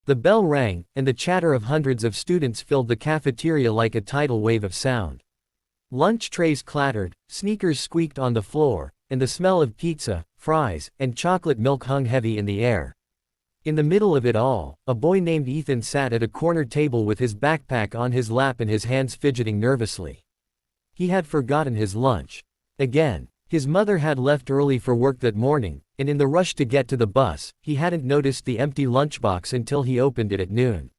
The bell rang, and the chatter of hundreds of students filled the cafeteria like a tidal wave of sound. Lunch trays clattered, sneakers squeaked on the floor, and the smell of pizza, fries, and chocolate milk hung heavy in the air. In the middle of it all, a boy named Ethan sat at a corner table with his backpack on his lap and his hands fidgeting nervously. He had forgotten his lunch. Again. His mother had left early for work that morning, and in the rush to get to the bus, he hadn't noticed the empty lunchbox until he opened it at noon.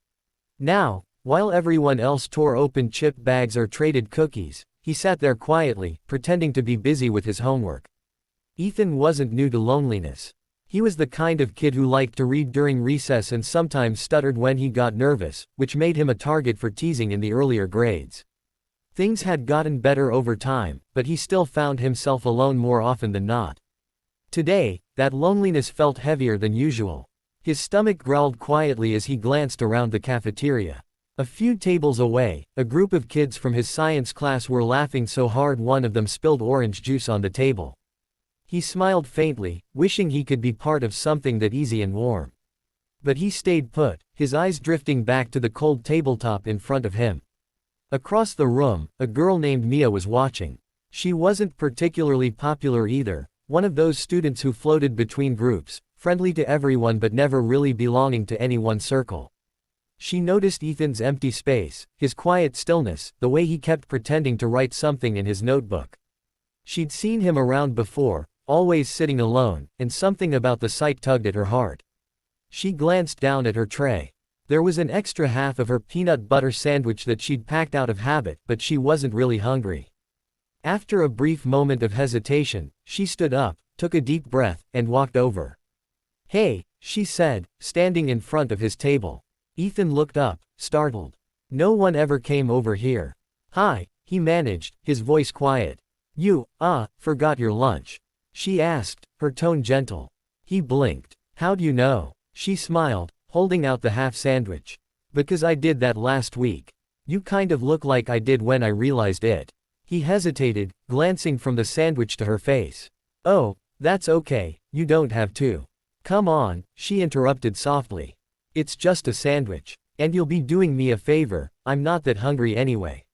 Now, while everyone else tore open chip bags or traded cookies, he sat there quietly, pretending to be busy with his homework. Ethan wasn't new to loneliness. He was the kind of kid who liked to read during recess and sometimes stuttered when he got nervous, which made him a target for teasing in the earlier grades. Things had gotten better over time, but he still found himself alone more often than not. Today, that loneliness felt heavier than usual. His stomach growled quietly as he glanced around the cafeteria. A few tables away, a group of kids from his science class were laughing so hard one of them spilled orange juice on the table. He smiled faintly, wishing he could be part of something that easy and warm. But he stayed put, his eyes drifting back to the cold tabletop in front of him. Across the room, a girl named Mia was watching. She wasn't particularly popular either, one of those students who floated between groups, friendly to everyone but never really belonging to any one circle. She noticed Ethan's empty space, his quiet stillness, the way he kept pretending to write something in his notebook. She'd seen him around before, always sitting alone, and something about the sight tugged at her heart. She glanced down at her tray. There was an extra half of her peanut butter sandwich that she'd packed out of habit, but she wasn't really hungry. After a brief moment of hesitation, she stood up, took a deep breath, and walked over. "Hey," she said, standing in front of his table. Ethan looked up, startled. "No one ever came over here." "Hi," he managed, his voice quiet. "You, forgot your lunch?" she asked, her tone gentle. He blinked. "How'd you know?" She smiled, holding out the half sandwich. "Because I did that last week. You kind of look like I did when I realized it." He hesitated, glancing from the sandwich to her face. "Oh, that's okay, you don't have to." "Come on," she interrupted softly. "It's just a sandwich. And you'll be doing me a favor, I'm not that hungry anyway."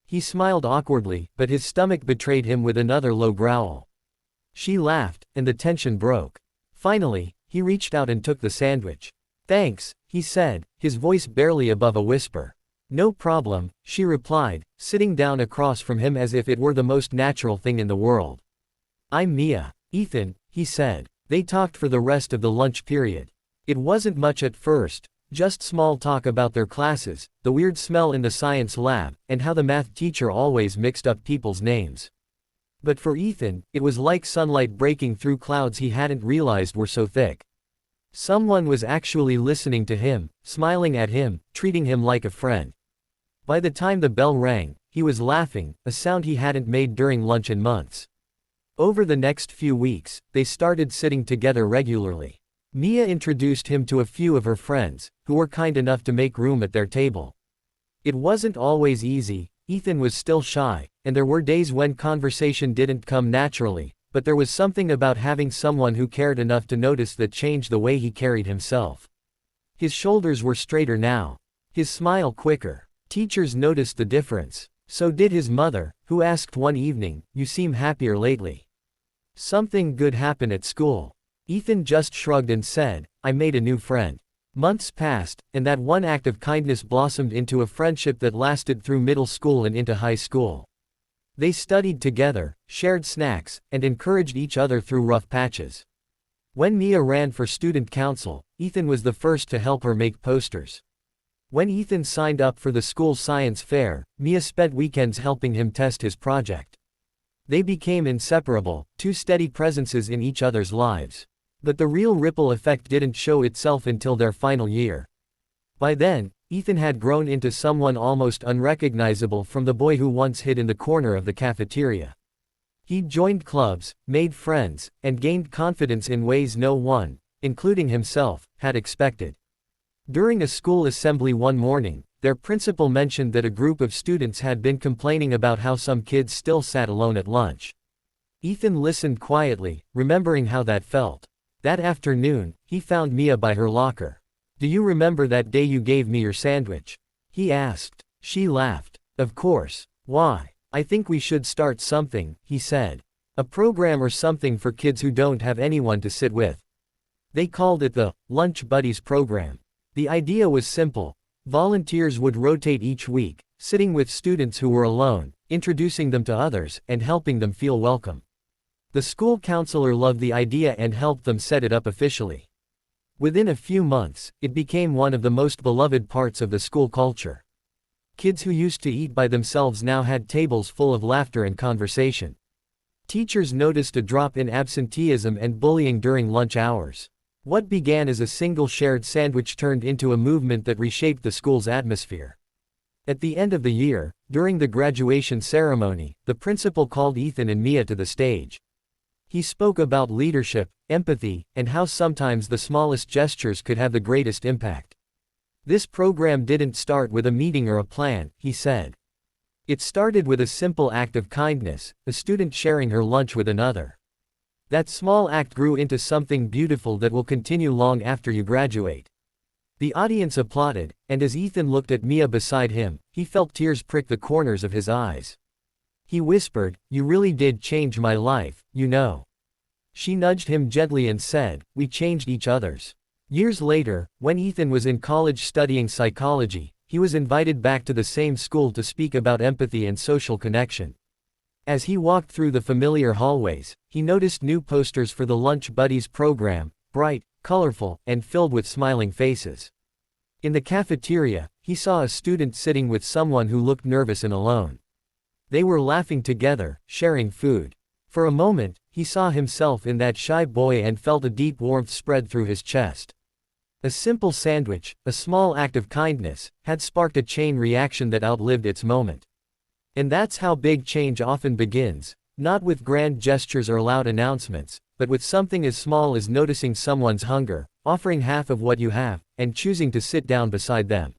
He smiled awkwardly, but his stomach betrayed him with another low growl. She laughed, and the tension broke. Finally, he reached out and took the sandwich. "Thanks," he said, his voice barely above a whisper. "No problem," she replied, sitting down across from him as if it were the most natural thing in the world. "I'm Mia." "Ethan," he said. They talked for the rest of the lunch period. It wasn't much at first, just small talk about their classes, the weird smell in the science lab, and how the math teacher always mixed up people's names. But for Ethan, it was like sunlight breaking through clouds he hadn't realized were so thick. Someone was actually listening to him, smiling at him, treating him like a friend. By the time the bell rang, he was laughing, a sound he hadn't made during lunch in months. Over the next few weeks, they started sitting together regularly. Mia introduced him to a few of her friends, who were kind enough to make room at their table. It wasn't always easy. Ethan was still shy, and there were days when conversation didn't come naturally, but there was something about having someone who cared enough to notice that changed the way he carried himself. His shoulders were straighter now. His smile quicker. Teachers noticed the difference. So did his mother, who asked one evening, "You seem happier lately. Something good happened at school?" Ethan just shrugged and said, "I made a new friend." Months passed, and that one act of kindness blossomed into a friendship that lasted through middle school and into high school. They studied together, shared snacks, and encouraged each other through rough patches. When Mia ran for student council, Ethan was the first to help her make posters. When Ethan signed up for the school science fair, Mia spent weekends helping him test his project. They became inseparable, two steady presences in each other's lives. But the real ripple effect didn't show itself until their final year. By then, Ethan had grown into someone almost unrecognizable from the boy who once hid in the corner of the cafeteria. He'd joined clubs, made friends, and gained confidence in ways no one, including himself, had expected. During a school assembly one morning, their principal mentioned that a group of students had been complaining about how some kids still sat alone at lunch. Ethan listened quietly, remembering how that felt. That afternoon, he found Mia by her locker. Do you remember that day you gave me your sandwich? He asked. She laughed. Of course. Why? I think we should start something, he said. A program or something for kids who don't have anyone to sit with. They called it the Lunch Buddies program. The idea was simple. Volunteers would rotate each week, sitting with students who were alone, introducing them to others, and helping them feel welcome. The school counselor loved the idea and helped them set it up officially. Within a few months, it became one of the most beloved parts of the school culture. Kids who used to eat by themselves now had tables full of laughter and conversation. Teachers noticed a drop in absenteeism and bullying during lunch hours. What began as a single shared sandwich turned into a movement that reshaped the school's atmosphere. At the end of the year, during the graduation ceremony, the principal called Ethan and Mia to the stage. He spoke about leadership, empathy, and how sometimes the smallest gestures could have the greatest impact. This program didn't start with a meeting or a plan, he said. It started with a simple act of kindness, a student sharing her lunch with another. That small act grew into something beautiful that will continue long after you graduate. The audience applauded, and as Ethan looked at Mia beside him, he felt tears prick the corners of his eyes. He whispered, "You really did change my life, you know." She nudged him gently and said, "We changed each other's." Years later, when Ethan was in college studying psychology, he was invited back to the same school to speak about empathy and social connection. As he walked through the familiar hallways, he noticed new posters for the Lunch Buddies program, bright, colorful, and filled with smiling faces. In the cafeteria, he saw a student sitting with someone who looked nervous and alone. They were laughing together, sharing food. For a moment, he saw himself in that shy boy and felt a deep warmth spread through his chest. A simple sandwich, a small act of kindness, had sparked a chain reaction that outlived its moment. And that's how big change often begins, not with grand gestures or loud announcements, but with something as small as noticing someone's hunger, offering half of what you have, and choosing to sit down beside them.